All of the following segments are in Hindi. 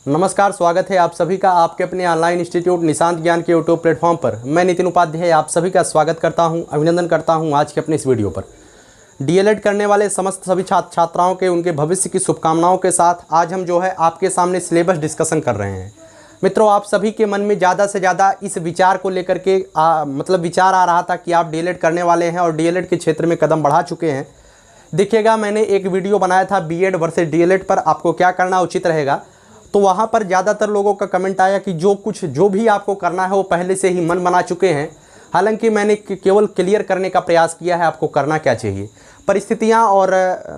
नमस्कार, स्वागत है आप सभी का आपके अपने ऑनलाइन इंस्टीट्यूट निशांत ज्ञान के यूट्यूब प्लेटफॉर्म पर। मैं नितिन उपाध्याय आप सभी का स्वागत करता हूं, अभिनंदन करता हूं आज के अपने इस वीडियो पर। डीएलएड करने वाले समस्त सभी छात्र छात्राओं के उनके भविष्य की शुभकामनाओं के साथ आज हम जो है आपके सामने सिलेबस डिस्कशन कर रहे हैं। मित्रों, आप सभी के मन में ज़्यादा से ज़्यादा इस विचार को लेकर के विचार आ रहा था कि आप डीएलएड करने वाले हैं और डीएलएड के क्षेत्र में कदम बढ़ा चुके हैं। देखिएगा, मैंने एक वीडियो बनाया था बीएड वर्सेस डीएलएड पर, आपको क्या करना उचित रहेगा। तो वहाँ पर ज़्यादातर लोगों का कमेंट आया कि जो भी आपको करना है वो पहले से ही मन बना चुके हैं। हालांकि मैंने केवल क्लियर करने का प्रयास किया है आपको करना क्या चाहिए। परिस्थितियाँ और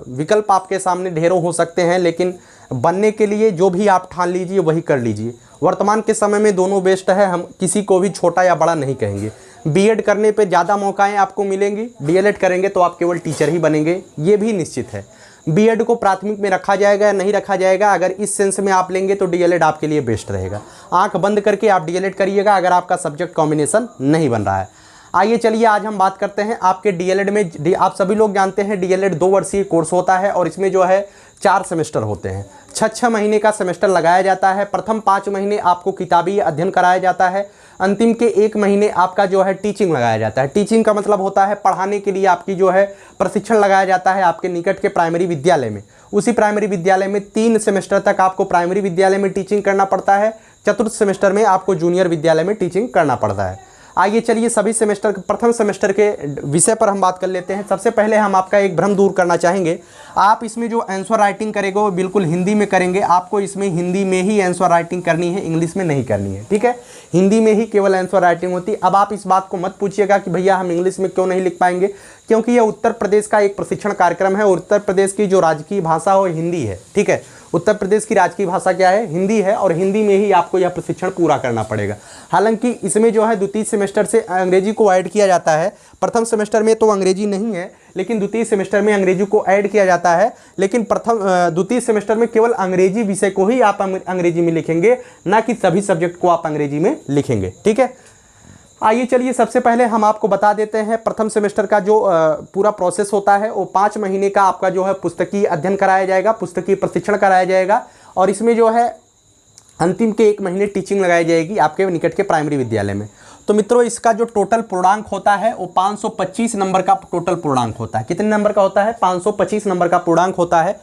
विकल्प आपके सामने ढेरों हो सकते हैं, लेकिन बनने के लिए जो भी आप ठान लीजिए वही कर लीजिए। वर्तमान के समय में दोनों बेस्ट है, हम किसी को भी छोटा या बड़ा नहीं कहेंगे। बीएड करने पे ज़्यादा मौकाएँ आपको मिलेंगी, डीएलएड करेंगे तो आप केवल टीचर ही बनेंगे, ये भी निश्चित है। बीएड को प्राथमिक में रखा जाएगा या नहीं रखा जाएगा, अगर इस सेंस में आप लेंगे तो डीएलएड आपके लिए बेस्ट रहेगा। आंख बंद करके आप डीएलएड करिएगा अगर आपका सब्जेक्ट कॉम्बिनेशन नहीं बन रहा है। आइए चलिए आज हम बात करते हैं आपके डीएलएड में। आप सभी लोग जानते हैं डीएलएड 2 वर्षीय कोर्स होता है और इसमें जो है 4 सेमेस्टर होते हैं। 6 महीने का सेमेस्टर लगाया जाता है। प्रथम 5 महीने आपको किताबी अध्ययन कराया जाता है। अंतिम के 1 महीने आपका जो है टीचिंग लगाया जाता है। टीचिंग का मतलब होता है पढ़ाने के लिए आपकी जो है प्रशिक्षण लगाया जाता है आपके निकट के प्राइमरी विद्यालय में। उसी प्राइमरी विद्यालय में 3 सेमेस्टर तक आपको प्राइमरी विद्यालय में टीचिंग करना पड़ता है। चतुर्थ सेमेस्टर में आपको जूनियर विद्यालय में टीचिंग करना पड़ता है। आइए चलिए सभी सेमेस्टर प्रथम सेमेस्टर के विषय पर हम बात कर लेते हैं। सबसे पहले हम आपका एक भ्रम दूर करना चाहेंगे। आप इसमें जो आंसर राइटिंग करेंगे वो बिल्कुल हिंदी में करेंगे। आपको इसमें हिंदी में ही आंसर राइटिंग करनी है, इंग्लिश में नहीं करनी है, ठीक है। हिंदी में ही केवल आंसर राइटिंग होती है। अब आप इस बात को मत पूछिएगा कि भैया हम इंग्लिश में क्यों नहीं लिख पाएंगे, क्योंकि यह उत्तर प्रदेश का एक प्रशिक्षण कार्यक्रम है। उत्तर प्रदेश की जो राजकीय भाषा है वो हिंदी है, ठीक है। उत्तर प्रदेश की राजकीय भाषा क्या है? हिंदी है, और हिंदी में ही आपको यह प्रशिक्षण पूरा करना पड़ेगा। हालांकि इसमें जो है द्वितीय सेमेस्टर से अंग्रेजी को ऐड किया जाता है। प्रथम सेमेस्टर में तो अंग्रेजी नहीं है, लेकिन द्वितीय सेमेस्टर में अंग्रेजी को ऐड किया जाता है। लेकिन द्वितीय सेमेस्टर में केवल अंग्रेजी विषय को ही आप अंग्रेजी में लिखेंगे, ना कि सभी सब्जेक्ट को आप अंग्रेजी में लिखेंगे, ठीक है। आइए चलिए सबसे पहले हम आपको बता देते हैं प्रथम सेमेस्टर का जो पूरा प्रोसेस होता है वो 5 महीने का आपका जो है पुस्तकीय अध्ययन कराया जाएगा, पुस्तकीय प्रशिक्षण कराया जाएगा, और इसमें जो है अंतिम के 1 महीने टीचिंग लगाई जाएगी आपके निकट के प्राइमरी विद्यालय में। तो मित्रों, इसका जो टोटल पूर्णांक होता है वो 525 नंबर का टोटल पूर्णांक होता है। कितने नंबर का होता है? 525 नंबर का पूर्णांक होता है।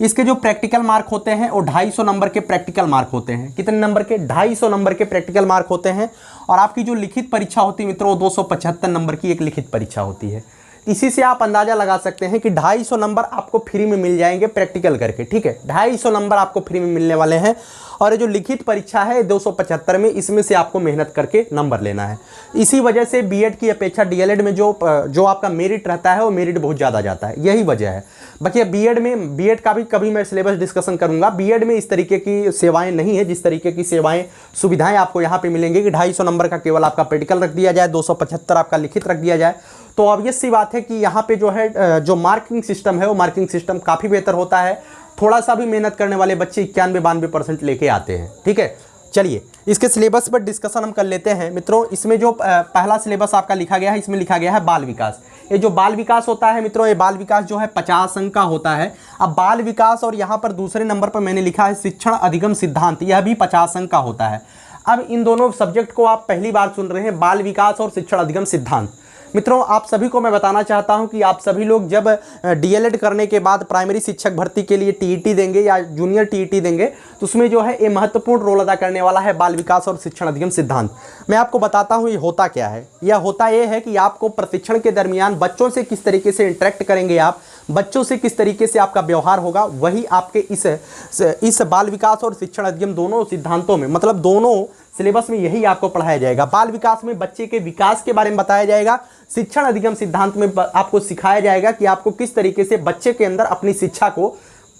इसके जो प्रैक्टिकल मार्क होते हैं वो 250 नंबर के प्रैक्टिकल मार्क होते हैं। कितने नंबर के? 250 नंबर के प्रैक्टिकल मार्क होते हैं। और आपकी जो लिखित परीक्षा होती है मित्रों, 275 नंबर की एक लिखित परीक्षा होती है। इसी से आप अंदाजा लगा सकते हैं कि 250 नंबर आपको फ्री में मिल जाएंगे प्रैक्टिकल करके, ठीक है। 250 नंबर आपको फ्री में मिलने वाले हैं। और ये जो लिखित परीक्षा है 275 में, इसमें से आपको मेहनत करके नंबर लेना है। इसी वजह से बीएड की अपेक्षा डीएलएड में जो आपका मेरिट रहता है वो मेरिट बहुत ज़्यादा जाता है, यही वजह है। बाकी बीएड का भी कभी मैं सिलेबस डिस्कशन करूंगा। बीएड में इस तरीके की सेवाएं नहीं है, जिस तरीके की सुविधाएं आपको यहाँ पे मिलेंगी कि 250 नंबर का केवल आपका प्रैक्टिकल रख दिया जाए, 275 आपका लिखित रख दिया जाए। तो ऑब्वियस सी बात है कि यहाँ पे जो है जो मार्किंग सिस्टम है वो मार्किंग सिस्टम काफ़ी बेहतर होता है। थोड़ा सा भी मेहनत करने वाले बच्चे 91-92% लेके आते हैं, ठीक है। चलिए इसके सिलेबस पर डिस्कशन हम कर लेते हैं। मित्रों, इसमें जो पहला सिलेबस आपका लिखा गया है, इसमें लिखा गया है बाल विकास। ये जो बाल विकास होता है मित्रों, ये बाल विकास जो है 50 अंक का होता है। अब बाल विकास और यहाँ पर दूसरे नंबर पर मैंने लिखा है शिक्षण अधिगम सिद्धांत, यह भी 50 अंक का होता है। अब इन दोनों सब्जेक्ट को आप पहली बार सुन रहे हैं, बाल विकास और शिक्षण अधिगम सिद्धांत। मित्रों, आप सभी को मैं बताना चाहता हूं कि आप सभी लोग जब डीएलएड करने के बाद प्राइमरी शिक्षक भर्ती के लिए टीईटी देंगे या जूनियर टीईटी देंगे, तो उसमें जो है ये महत्वपूर्ण रोल अदा करने वाला है बाल विकास और शिक्षण अधिगम सिद्धांत। मैं आपको बताता हूं ये होता क्या है। यह होता ये है कि आपको प्रशिक्षण के दरमियान बच्चों से किस तरीके से इंटरेक्ट करेंगे आप, बच्चों से किस तरीके से आपका व्यवहार होगा, वही आपके इस बाल विकास और शिक्षण अधिगम दोनों सिद्धांतों में, मतलब दोनों सिलेबस में यही आपको पढ़ाया जाएगा। बाल विकास में बच्चे के विकास के बारे में बताया जाएगा, शिक्षण अधिगम सिद्धांत में आपको सिखाया जाएगा कि आपको किस तरीके से बच्चे के अंदर अपनी शिक्षा को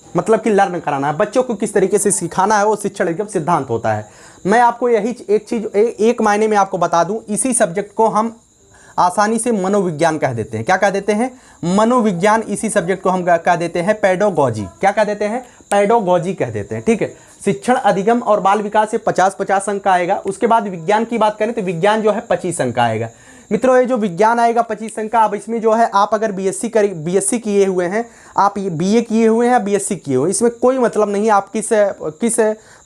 मतलब कि लर्न कराना है, बच्चों को किस तरीके से सिखाना है, वो शिक्षण अधिगम सिद्धांत होता है। मैं आपको यही एक चीज़ एक मायने में आपको बता दूं, इसी सब्जेक्ट को हम आसानी से मनोविज्ञान कह देते हैं। क्या कह देते हैं? मनोविज्ञान। इसी सब्जेक्ट को हम कह देते हैं पेडोगॉजी। क्या कह देते हैं? पेडोगॉजी कह देते हैं, ठीक है। शिक्षण अधिगम और बाल विकास से 50-50 अंक का आएगा। उसके बाद विज्ञान की बात करें तो विज्ञान जो है 25 अंक का आएगा। मित्रों ये जो विज्ञान आएगा 25 अंक का। अब इसमें जो है आप अगर बीएससी किए हुए हैं, आप ये बीए किए हुए हैं या बीएससी किए हुए हैं, इसमें कोई मतलब नहीं आप किस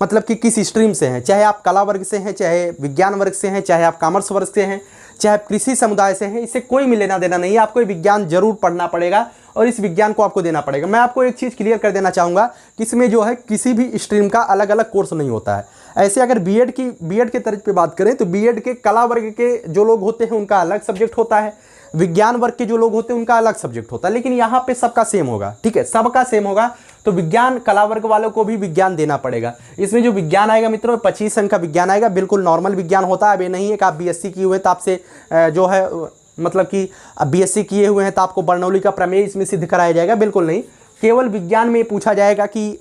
मतलब कि किस स्ट्रीम से हैं, चाहे आप कला वर्ग से हैं, चाहे विज्ञान वर्ग से हैं, चाहे आप कॉमर्स वर्ग से हैं, चाहे आप कृषि समुदाय से हैं, इससे कोई लेना देना नहीं है। आपको ये विज्ञान जरूर पढ़ना पड़ेगा और इस विज्ञान को आपको देना पड़ेगा। मैं आपको एक चीज़ क्लियर कर देना चाहूँगा कि इसमें जो है किसी भी स्ट्रीम का अलग अलग कोर्स नहीं होता है। ऐसे अगर बीएड के तर्ज पे बात करें तो बीएड के कला वर्ग के जो लोग होते हैं उनका अलग सब्जेक्ट होता है, विज्ञान वर्ग के जो लोग होते हैं उनका अलग सब्जेक्ट होता है, लेकिन यहाँ पे सबका सेम होगा। ठीक है, सबका सेम होगा। तो विज्ञान कला वर्ग वालों को भी विज्ञान देना पड़ेगा। इसमें जो विज्ञान आएगा मित्रों 25 अंक का विज्ञान आएगा, बिल्कुल नॉर्मल विज्ञान होता है। अब ये नहीं है कि आप बीएससी किए हुए तो आपसे जो है मतलब कि बीएससी किए हुए हैं तो आपको बर्नौली का प्रमेय इसमें सिद्ध कराया जाएगा, बिल्कुल नहीं। केवल विज्ञान में पूछा जाएगा कि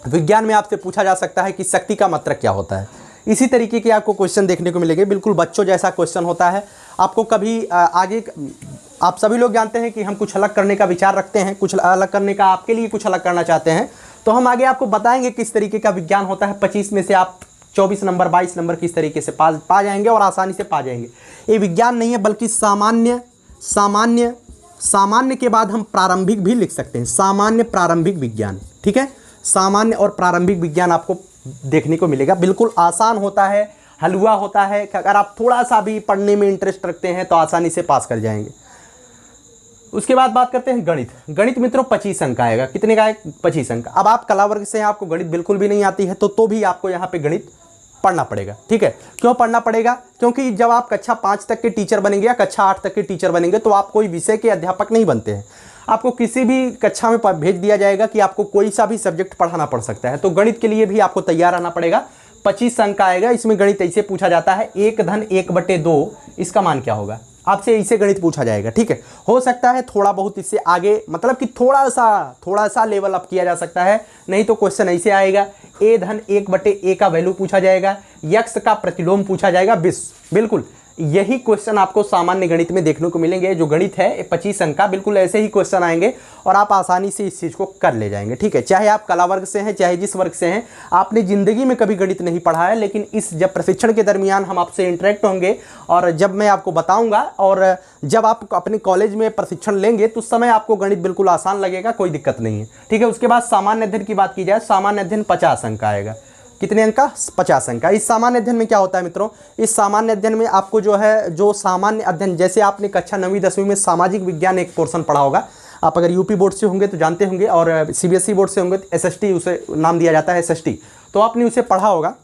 विज्ञान में आपसे पूछा जा सकता है कि शक्ति का मात्रक क्या होता है। इसी तरीके के आपको क्वेश्चन देखने को मिलेंगे, बिल्कुल बच्चों जैसा क्वेश्चन होता है। आपको कभी आगे आप सभी लोग जानते हैं कि हम कुछ अलग करने का विचार रखते हैं, कुछ अलग करने का आपके लिए कुछ अलग करना चाहते हैं, तो हम आगे आपको बताएंगे किस तरीके का विज्ञान होता है। 25 में से आप 24 नंबर 22 नंबर किस तरीके से पा जाएंगे और आसानी से पा जाएंगे। ये विज्ञान नहीं है बल्कि सामान्य के बाद हम प्रारंभिक भी लिख सकते हैं, सामान्य प्रारंभिक विज्ञान। ठीक है, सामान्य और प्रारंभिक विज्ञान आपको देखने को मिलेगा। बिल्कुल आसान होता है, हलवा होता है कि अगर आप थोड़ा सा भी पढ़ने में इंटरेस्ट रखते हैं तो आसानी से पास कर जाएंगे। उसके बाद बात करते हैं गणित। गणित मित्रों 25 अंक आएगा। कितने का है? 25 अंक। अब आप कला वर्ग से हैं, आपको गणित बिल्कुल भी नहीं आती है तो भी आपको यहाँ पे गणित पढ़ना पड़ेगा। ठीक है, क्यों पढ़ना पड़ेगा? क्योंकि जब आप कक्षा 5 तक के टीचर बनेंगे या कक्षा 8 तक के टीचर बनेंगे तो आप कोई विषय के अध्यापक नहीं बनते हैं। आपको किसी भी कक्षा में भेज दिया जाएगा कि आपको कोई सा भी सब्जेक्ट पढ़ाना पड़ सकता है, तो गणित के लिए भी आपको तैयार रहना पड़ेगा। 25 अंक का आएगा। इसमें गणित ऐसे पूछा जाता है 1/1/2 इसका मान क्या होगा, आपसे इसे गणित पूछा जाएगा। ठीक है, हो सकता है थोड़ा बहुत इससे आगे मतलब कि थोड़ा सा लेवल अप किया जा सकता है, नहीं तो क्वेश्चन ऐसे आएगा a/1/a का वैल्यू पूछा जाएगा, यक्स का प्रतिलोम पूछा जाएगा 20। बिल्कुल यही क्वेश्चन आपको सामान्य गणित में देखने को मिलेंगे। जो गणित है 25 अंक का, बिल्कुल ऐसे ही क्वेश्चन आएंगे और आप आसानी से इस चीज़ को कर ले जाएंगे। ठीक है, चाहे आप कला वर्ग से हैं, चाहे जिस वर्ग से हैं, आपने ज़िंदगी में कभी गणित नहीं पढ़ा है, लेकिन इस जब प्रशिक्षण के दरमियान हम आपसे इंटरेक्ट होंगे और जब मैं आपको बताऊँगा और जब आप अपने कॉलेज में प्रशिक्षण लेंगे तो उस समय आपको गणित बिल्कुल आसान लगेगा, कोई दिक्कत नहीं है। ठीक है, उसके बाद सामान्य अध्ययन की बात की जाए, सामान्य अध्ययन 50 अंक का आएगा। कितने अंक का? 50 अंक का। इस सामान्य अध्ययन में क्या होता है मित्रों? इस सामान्य अध्ययन में आपको जो है जो सामान्य अध्ययन, जैसे आपने कक्षा 9वीं 10वीं में सामाजिक विज्ञान एक पोर्शन पढ़ा होगा, आप अगर यूपी बोर्ड से होंगे तो जानते होंगे और सीबीएसई बोर्ड से होंगे तो एसएसटी उसे नाम दिया जाता है, एसएसटी, तो आपने उसे पढ़ा होगा।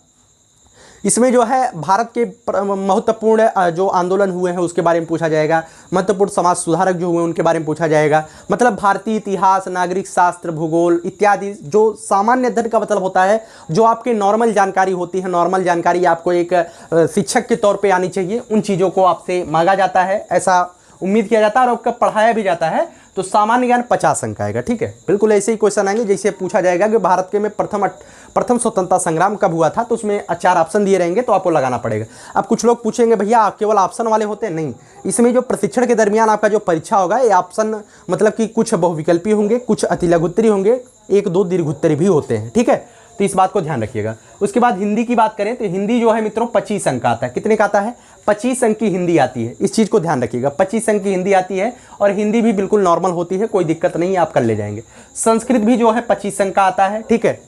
इसमें जो है भारत के महत्वपूर्ण जो आंदोलन हुए हैं उसके बारे में पूछा जाएगा, महत्वपूर्ण समाज सुधारक जो हुए उनके बारे में पूछा जाएगा, मतलब भारतीय इतिहास, नागरिक शास्त्र, भूगोल इत्यादि। जो सामान्य अध्ययन का मतलब होता है जो आपके नॉर्मल जानकारी होती है, नॉर्मल जानकारी आपको एक शिक्षक के तौर पे आनी चाहिए, उन चीज़ों को आपसे मांगा जाता है, ऐसा उम्मीद किया जाता है और आपका पढ़ाया भी जाता है। तो सामान्य ज्ञान 50 अंक आएगा। ठीक है, बिल्कुल ऐसे ही क्वेश्चन आएंगे जैसे पूछा जाएगा कि भारत के में प्रथम स्वतंत्रता संग्राम कब हुआ था, तो उसमें 4 ऑप्शन दिए रहेंगे तो आपको लगाना पड़ेगा। अब कुछ लोग पूछेंगे भैया केवल ऑप्शन वाले होते हैं? नहीं, इसमें जो प्रशिक्षण के दरमियान आपका जो परीक्षा होगा ये ऑप्शन मतलब कि कुछ बहुविकल्पी होंगे, कुछ अतिलघुत्तरी होंगे, 1-2 दीर्घोत्तरी भी होते हैं। ठीक है, तो इस बात को ध्यान रखिएगा। उसके बाद हिंदी की बात करें तो हिंदी जो है मित्रों 25 अंक आता है। कितने का आता है? 25 अंक की हिंदी आती है। इस चीज़ को ध्यान रखिएगा, 25 अंक की हिंदी आती है और हिंदी भी बिल्कुल नॉर्मल होती है, कोई दिक्कत नहीं है, आप कर ले जाएंगे। संस्कृत भी जो है 25 अंक का आता है। ठीक है,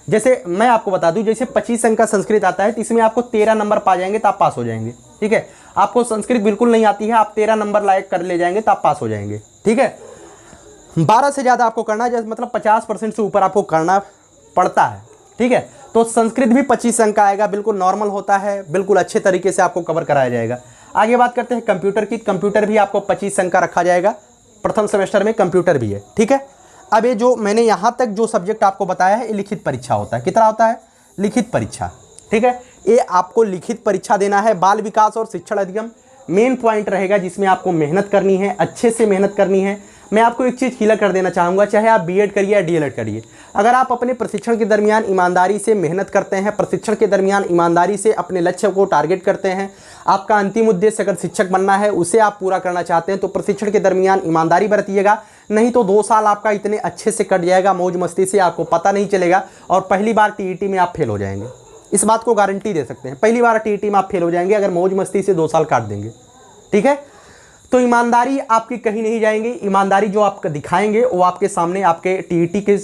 जैसे मैं आपको बता दूं, जैसे 25 अंक का संस्कृत आता है तो इसमें आपको 13 नंबर पा जाएंगे तो आप पास हो जाएंगे। ठीक है, आपको संस्कृत बिल्कुल नहीं आती है, आप 13 नंबर लायक कर ले जाएंगे तो आप पास हो जाएंगे। ठीक है, 12 से ज़्यादा आपको करना है, मतलब 50% से ऊपर आपको करना पड़ता है। ठीक है, तो संस्कृत भी 25 अंक का आएगा, बिल्कुल नॉर्मल होता है, बिल्कुल अच्छे तरीके से आपको कवर कराया जाएगा। आगे बात करते हैं कंप्यूटर की। कंप्यूटर भी आपको 25 अंक का रखा जाएगा, प्रथम सेमेस्टर में कंप्यूटर भी है। ठीक है, अब ये जो मैंने यहाँ तक जो सब्जेक्ट आपको बताया है ये लिखित परीक्षा होता है। कितना होता है? लिखित परीक्षा। ठीक है, ये आपको लिखित परीक्षा देना है। बाल विकास और शिक्षण अधिगम मेन पॉइंट रहेगा जिसमें आपको मेहनत करनी है, अच्छे से मेहनत करनी है। मैं आपको एक चीज़ क्लियर कर देना चाहूँगा, चाहे आप बीएड करिए या डीएलएड करिए, अगर आप अपने प्रशिक्षण के दरमियान ईमानदारी से मेहनत करते हैं, प्रशिक्षण के दरमियान ईमानदारी से अपने लक्ष्य को टारगेट करते हैं, आपका अंतिम उद्देश्य अगर शिक्षक बनना है उसे आप पूरा करना चाहते हैं तो प्रशिक्षण के दरमियान ईमानदारी बरतिएगा, नहीं तो 2 साल आपका इतने अच्छे से कट जाएगा मौज मस्ती से, आपको पता नहीं चलेगा और पहली बार टीईटी में आप फेल हो जाएंगे। इस बात को गारंटी दे सकते हैं, पहली बार टीईटी में आप फेल हो जाएंगे अगर मौज मस्ती से 2 साल काट देंगे। ठीक है। तो ईमानदारी आपकी कहीं नहीं जाएंगी, ईमानदारी जो आप दिखाएंगे वो आपके सामने आपके टीईटी के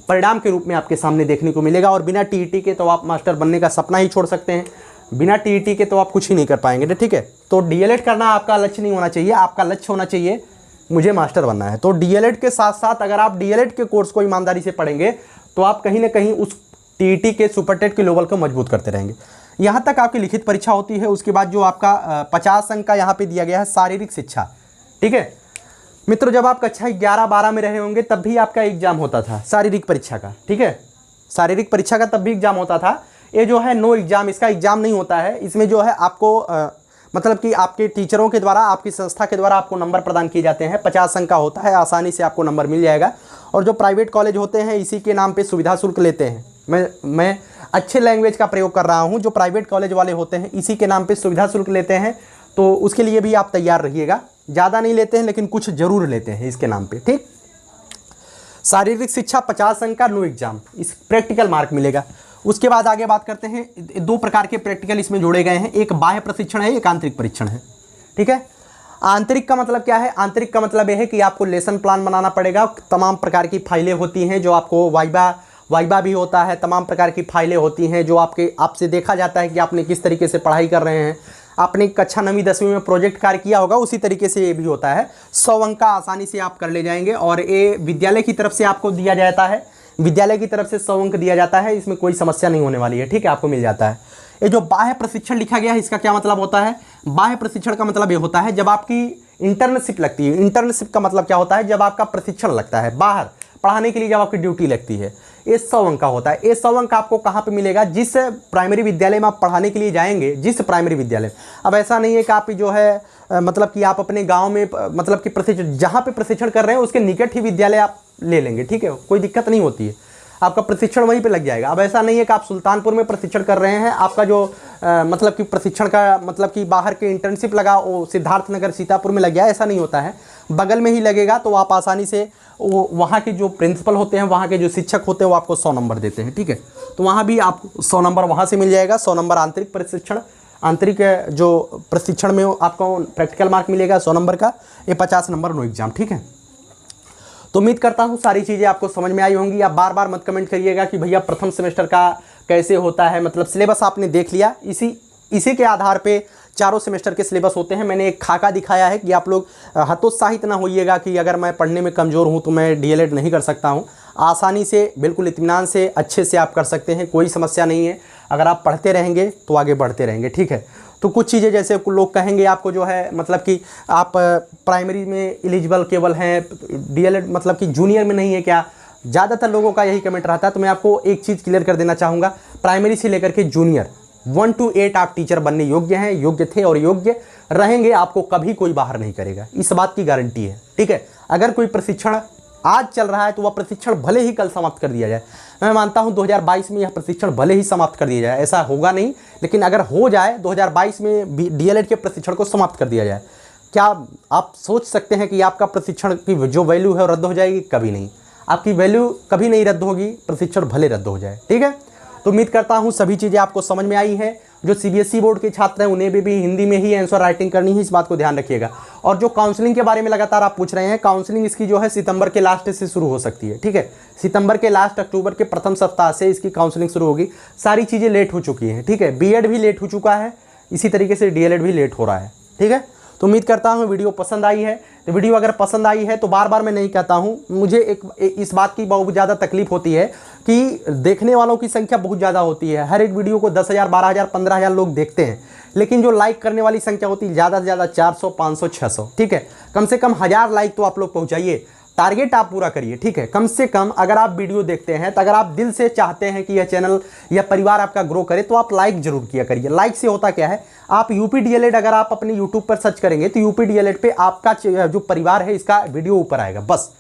परिणाम के रूप में आपके सामने देखने को मिलेगा। और बिना टीईटी के तो आप मास्टर बनने का सपना ही छोड़ सकते हैं, बिना टीईटी के तो आप कुछ ही नहीं कर पाएंगे, ठीक है। तो डीएलएड करना आपका लक्ष्य नहीं होना चाहिए, आपका लक्ष्य होना चाहिए मुझे मास्टर बनना है। तो डीएलएड के साथ साथ अगर आप डीएलएड के कोर्स को ईमानदारी से पढ़ेंगे तो आप कहीं ना कहीं उस टीईटी के सुपरटेट के लेवल को मजबूत करते रहेंगे। यहाँ तक आपकी लिखित परीक्षा होती है। उसके बाद जो आपका 50 अंक का यहाँ पे दिया गया है शारीरिक शिक्षा, ठीक है मित्रों। जब आप कक्षा 11-12 में रहे होंगे तब भी आपका एग्जाम होता था शारीरिक परीक्षा का, ठीक है। शारीरिक परीक्षा का तब भी एग्जाम होता था। ये जो है नो एग्जाम, इसका एग्जाम नहीं होता है। इसमें जो है आपको मतलब कि आपके टीचरों के द्वारा, आपकी संस्था के द्वारा आपको नंबर प्रदान किए जाते हैं। 50 अंक का होता है, आसानी से आपको नंबर मिल जाएगा। और जो प्राइवेट कॉलेज होते हैं इसी के नाम पे सुविधा शुल्क लेते हैं। मैं अच्छे लैंग्वेज का प्रयोग कर रहा हूं। जो प्राइवेट कॉलेज वाले होते हैं इसी के नाम पे सुविधा शुल्क लेते हैं, तो उसके लिए भी आप तैयार रहिएगा। ज़्यादा नहीं लेते हैं लेकिन कुछ जरूर लेते हैं इसके नाम पे, ठीक। शारीरिक शिक्षा 50 अंक का नो एग्जाम, इस प्रैक्टिकल मार्क मिलेगा। उसके बाद आगे बात करते हैं, 2 प्रकार के प्रैक्टिकल इसमें जोड़े गए हैं, एक बाह्य प्रशिक्षण है, एक आंतरिक परीक्षण है, ठीक है। आंतरिक का मतलब क्या है? आंतरिक का मतलब यह है कि आपको लेसन प्लान बनाना पड़ेगा। तमाम प्रकार की फाइलें होती हैं जो आपको वाइबा भी होता है, तमाम प्रकार की फाइलें होती हैं जो आपसे देखा जाता है कि आपने किस तरीके से पढ़ाई कर रहे हैं। आपने कक्षा 9वीं 10वीं में प्रोजेक्ट कार्य किया होगा, उसी तरीके से ये भी होता है। 100 अंक का आसानी से आप कर ले जाएंगे। और ये विद्यालय की तरफ से आपको दिया जाता है, विद्यालय की तरफ से 100 अंक दिया जाता है। इसमें कोई समस्या नहीं होने वाली है, ठीक है, आपको मिल जाता है। ये जो बाह्य प्रशिक्षण लिखा गया है इसका क्या मतलब होता है? बाह्य प्रशिक्षण का मतलब ये होता है जब आपकी इंटर्नशिप लगती है। इंटर्नशिप का मतलब क्या होता है? जब आपका प्रशिक्षण लगता है बाहर पढ़ाने के लिए, जब आपकी ड्यूटी लगती है। ये 100 अंक का होता है। ये 100 अंक आपको कहाँ पे मिलेगा? जिस प्राइमरी विद्यालय में आप पढ़ाने के लिए जाएंगे, जिस प्राइमरी विद्यालय। अब ऐसा नहीं है कि आप जो है मतलब कि आप अपने गांव में मतलब कि प्रशिक्षण जहाँ पे प्रशिक्षण कर रहे हैं उसके निकट ही विद्यालय आप ले लेंगे, ठीक है, कोई दिक्कत नहीं होती है, आपका प्रशिक्षण वहीं पे लग जाएगा। अब ऐसा नहीं है कि आप सुल्तानपुर में प्रशिक्षण कर रहे हैं, आपका जो मतलब कि प्रशिक्षण का मतलब कि बाहर के इंटर्नशिप लगा वो सिद्धार्थनगर सीतापुर में लग गया, ऐसा नहीं होता है, बगल में ही लगेगा। तो आप आसानी से वो वहाँ के जो प्रिंसिपल होते हैं, वहाँ के जो शिक्षक होते हैं वो आपको 100 नंबर देते हैं, ठीक है। तो वहाँ भी आपको 100 नंबर वहाँ से मिल जाएगा। 100 नंबर आंतरिक प्रशिक्षण, आंतरिक जो प्रशिक्षण में आपको प्रैक्टिकल मार्क मिलेगा 100 नंबर का। ये 50 नंबर नो एग्जाम, ठीक है। तो उम्मीद करता हूँ सारी चीज़ें आपको समझ में आई होंगी। आप बार बार मत कमेंट करिएगा कि भैया प्रथम सेमेस्टर का कैसे होता है, मतलब सिलेबस आपने देख लिया, इसी के आधार पे चारों सेमेस्टर के सिलेबस होते हैं। मैंने एक खाका दिखाया है कि आप लोग हतोत्साहित ना होइएगा कि अगर मैं पढ़ने में कमज़ोर हूँ तो मैं डीएलएड नहीं कर सकता हूँ। आसानी से, बिल्कुल इत्मीनान से, अच्छे से आप कर सकते हैं, कोई समस्या नहीं है। अगर आप पढ़ते रहेंगे तो आगे बढ़ते रहेंगे, ठीक है। तो कुछ चीज़ें जैसे लोग कहेंगे आपको जो है मतलब कि आप प्राइमरी में एलिजिबल केवल हैं, डीएलएड मतलब कि जूनियर में नहीं है क्या? ज़्यादातर लोगों का यही कमेंट रहता है। तो मैं आपको एक चीज़ क्लियर कर देना चाहूँगा, प्राइमरी से लेकर के जूनियर 1 to 8 आप टीचर बनने योग्य हैं, योग्य थे और योग्य रहेंगे। आपको कभी कोई बाहर नहीं करेगा, इस बात की गारंटी है, ठीक है। अगर कोई प्रशिक्षण आज चल रहा है तो वह प्रशिक्षण भले ही कल समाप्त कर दिया जाए। मैं मानता हूं 2022 में यह प्रशिक्षण भले ही समाप्त कर दिया जाए, ऐसा होगा नहीं, लेकिन अगर हो जाए 2022 में डीएलएड के प्रशिक्षण को समाप्त कर दिया जाए, क्या आप सोच सकते हैं कि आपका प्रशिक्षण की जो वैल्यू है वो रद्द हो जाएगी? कभी नहीं, आपकी वैल्यू कभी नहीं रद्द होगी, प्रशिक्षण भले रद्द हो जाए, ठीक है। तो उम्मीद करता हूँ सभी चीज़ें आपको समझ में आई हैं। जो सीबीएसई बोर्ड के छात्र हैं उन्हें भी हिंदी में ही आंसर राइटिंग करनी है, इस बात को ध्यान रखिएगा। और जो काउंसलिंग के बारे में लगातार आप पूछ रहे हैं, काउंसलिंग इसकी जो है सितंबर के लास्ट से शुरू हो सकती है, ठीक है। सितंबर के लास्ट, अक्टूबर के प्रथम सप्ताह से इसकी काउंसलिंग शुरू होगी। सारी चीज़ें लेट हो चुकी हैं, ठीक है। बीएड भी लेट हो चुका है, इसी तरीके से डीएलएड भी लेट हो रहा है, ठीक है। तो उम्मीद करता हूँ वीडियो पसंद आई है। तो वीडियो अगर पसंद आई है तो बार बार मैं नहीं कहता हूँ, मुझे इस बात की बहुत ज़्यादा तकलीफ होती है कि देखने वालों की संख्या बहुत ज़्यादा होती है। हर एक वीडियो को 10,000, 12,000, 15,000 लोग देखते हैं, लेकिन जो लाइक करने वाली संख्या होती है ज़्यादा से ज़्यादा 400, 500, 600, ठीक है। कम से कम 1000 लाइक तो आप लोग पहुँचाइए, टारगेट आप पूरा करिए, ठीक है। कम से कम अगर आप वीडियो देखते हैं तो अगर आप दिल से चाहते हैं कि यह चैनल या परिवार आपका ग्रो करे तो आप लाइक जरूर किया करिए। लाइक से होता क्या है, आप यूपी डीएलएड अगर आप अपने यूट्यूब पर सर्च करेंगे तो यूपी डीएलएड पे आपका जो परिवार है इसका वीडियो ऊपर आएगा। बस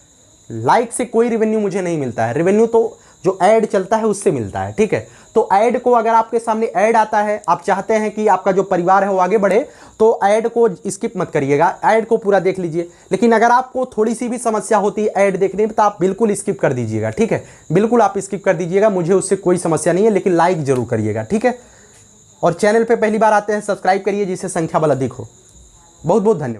लाइक से कोई रेवेन्यू मुझे नहीं मिलता है, रेवेन्यू तो जो ऐड चलता है उससे मिलता है, ठीक है। तो ऐड को अगर आपके सामने ऐड आता है, आप चाहते हैं कि आपका जो परिवार है वो आगे बढ़े, तो ऐड को स्किप मत करिएगा, ऐड को पूरा देख लीजिए। लेकिन अगर आपको थोड़ी सी भी समस्या होती है ऐड देखने में तो आप बिल्कुल स्किप कर दीजिएगा, ठीक है। बिल्कुल आप स्किप कर दीजिएगा, मुझे उससे कोई समस्या नहीं है, लेकिन लाइक जरूर करिएगा, ठीक है। और चैनल पे पहली बार आते हैं सब्सक्राइब करिए जिससे संख्या बल अधिक हो। बहुत बहुत धन्यवाद।